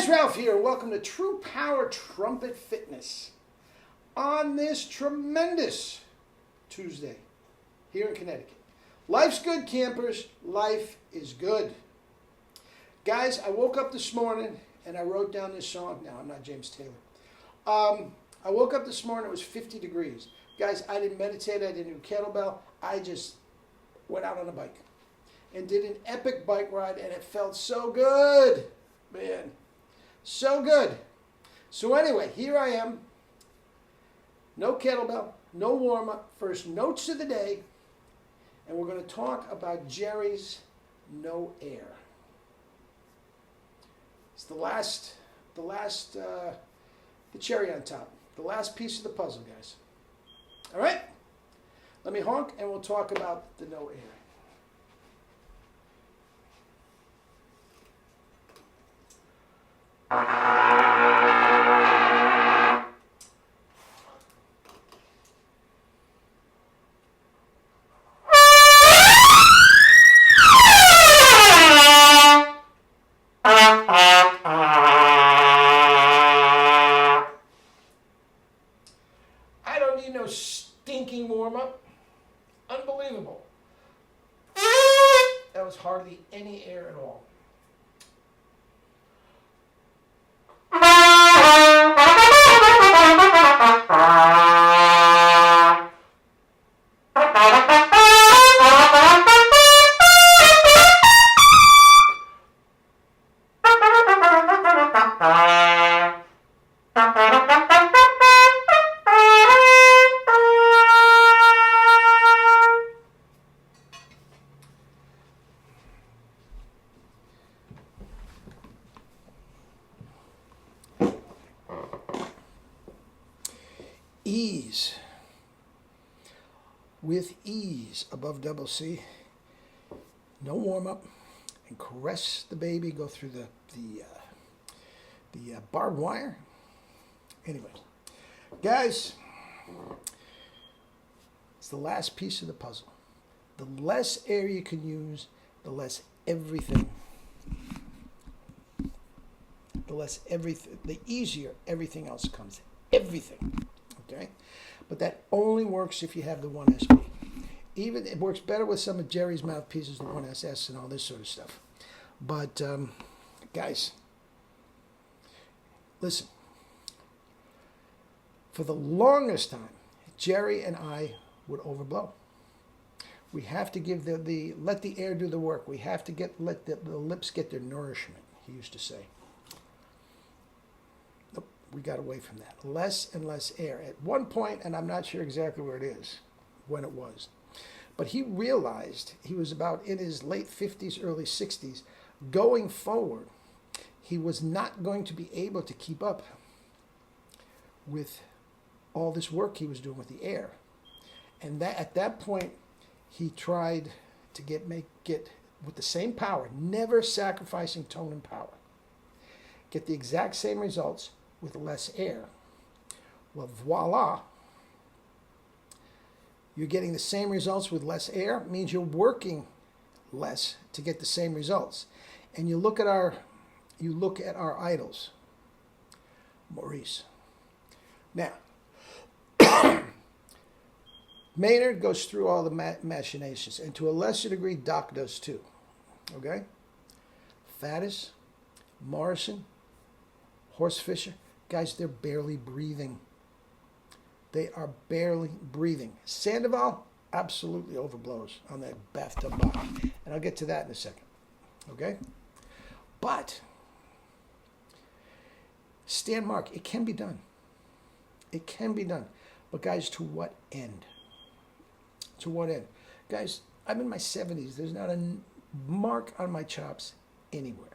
guys, Ralph here. Welcome to True Power Trumpet Fitness on this tremendous Tuesday here in Connecticut. Life's good, campers. Life is good. Guys, I woke up this morning and I wrote down this song. No, I'm not James Taylor. I woke up this morning, it was 50 degrees. Guys, I didn't meditate, I didn't do kettlebell. I just went out on a bike and did an epic bike ride, and it felt so good, man. So good. So anyway, here I am. No kettlebell, no warm-up, first notes of the day, and we're going to talk about Jerry's no air. It's the cherry on top, the last piece of the puzzle, guys. All right? Let me honk, and we'll talk about the no air. I don't need no stinking warm-up. Unbelievable. That was hardly any air at all. Ease, with ease, above double C, no warm-up, and caress the baby, go through the barbed wire. Anyway, guys, it's the last piece of the puzzle. The less air you can use, the less everything, the easier everything else comes. Everything. Okay, but that only works if you have the 1SP. Even it works better with some of Jerry's mouthpieces, the 1SS and all this sort of stuff. But guys, listen. For the longest time, Jerry and I would overblow. We have to give let the air do the work. We have to let the lips get their nourishment. He used to say. We got away from that. Less and less air. At one point, and I'm not sure exactly where it is, when it was, but he realized he was about in his late 50s, early 60s. Going forward, he was not going to be able to keep up with all this work he was doing with the air. And that at that point, he tried to get with the same power, never sacrificing tone and power, get the exact same results with less air. Well, voila. You're getting the same results with less air. It means you're working less to get the same results. And you look at our idols. Maurice. Now, Maynard goes through all the machinations, and to a lesser degree, Doc does too. Okay? Faddis, Morrison, Horst Fisher, guys, they're barely breathing. They are barely breathing. Sandoval absolutely overblows on that bathtub bottom. And I'll get to that in a second. Okay? But, Stan Mark, it can be done. It can be done. But guys, to what end? To what end? Guys, I'm in my 70s. There's not a mark on my chops anywhere.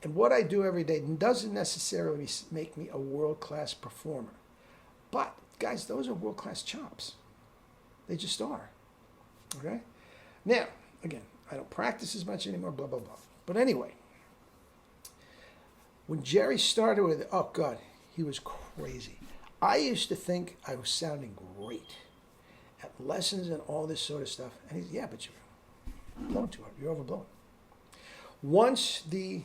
And what I do every day doesn't necessarily make me a world-class performer. But, guys, those are world-class chops. They just are. Okay? Now, again, I don't practice as much anymore, blah, blah, blah. But anyway, when Jerry started with it, oh, God, he was crazy. I used to think I was sounding great at lessons and all this sort of stuff. And he's, yeah, but you're blowing too hard. You're overblowing. Once the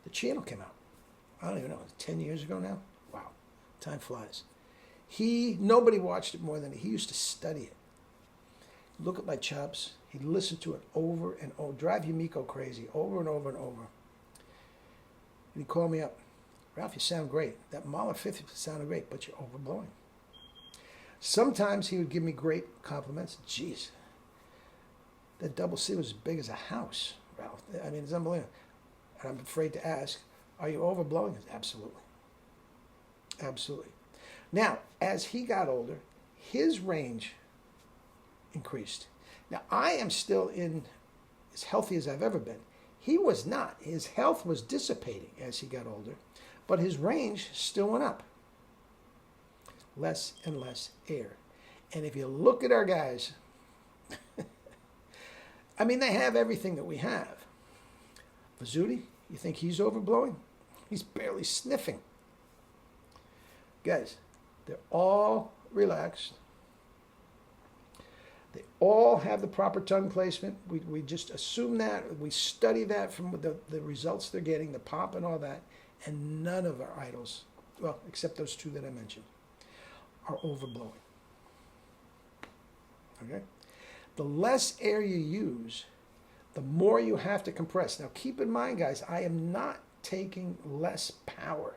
The channel came out. I don't even know, 10 years ago now? Wow, time flies. Nobody watched it more than he used to study it. Look at my chops. He'd listen to it over and over. Drive Yumiko crazy, over and over and over. And he'd call me up. Ralph, you sound great. That Mahler 50 sounded great, but you're overblowing. Sometimes he would give me great compliments. Jeez, that double C was as big as a house, Ralph. I mean, it's unbelievable. And I'm afraid to ask, are you overblowing? Absolutely. Absolutely. Now, as he got older, his range increased. Now, I am still as healthy as I've ever been. He was not. His health was dissipating as he got older, but his range still went up. Less and less air. And if you look at our guys, I mean, they have everything that we have. Vizzuti, you think he's overblowing? He's barely sniffing. Guys, they're all relaxed. They all have the proper tongue placement. We just assume that. We study that from the results they're getting, the pop and all that. And none of our idols, well, except those two that I mentioned, are overblowing. Okay? The less air you use, the more you have to compress. Now, keep in mind, guys, I am not taking less power.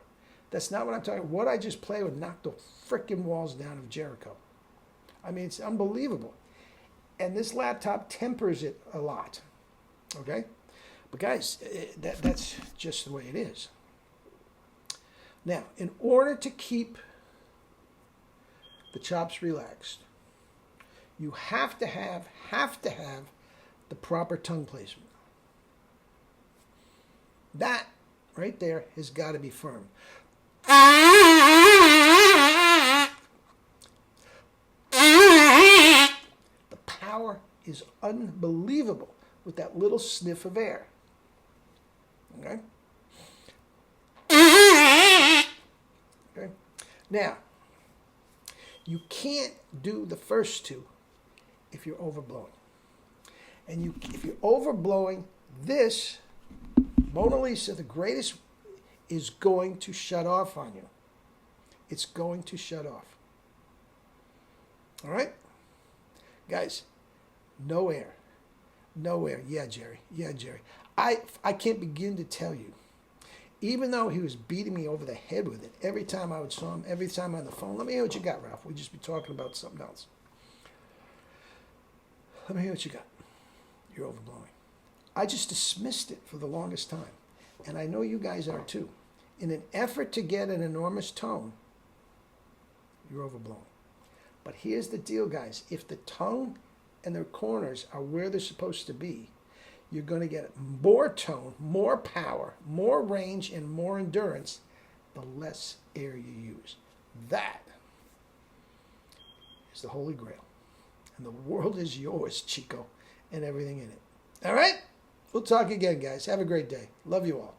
That's not what I'm talking about. What I just played would knock the frickin' walls down of Jericho. I mean, it's unbelievable. And this laptop tempers it a lot. Okay? But guys, that's just the way it is. Now, in order to keep the chops relaxed, you have to have the proper tongue placement. That right there has got to be firm. The power is unbelievable with that little sniff of air. Okay? Okay? Now, you can't do the first two if you're overblowing. And if you're overblowing, this, Mona Lisa, the greatest, is going to shut off on you. It's going to shut off. All right? Guys, no air. No air. Yeah, Jerry. Yeah, Jerry. I can't begin to tell you. Even though he was beating me over the head with it every time I would saw him, every time on the phone. Let me hear what you got, Ralph. We'd just be talking about something else. Let me hear what you got. You're overblowing. I just dismissed it for the longest time. And I know you guys are too. In an effort to get an enormous tone, you're overblowing. But here's the deal, guys. If the tongue and the corners are where they're supposed to be, you're going to get more tone, more power, more range, and more endurance the less air you use. That is the Holy Grail. And the world is yours, Chico, and everything in it. All right? We'll talk again, guys. Have a great day. Love you all.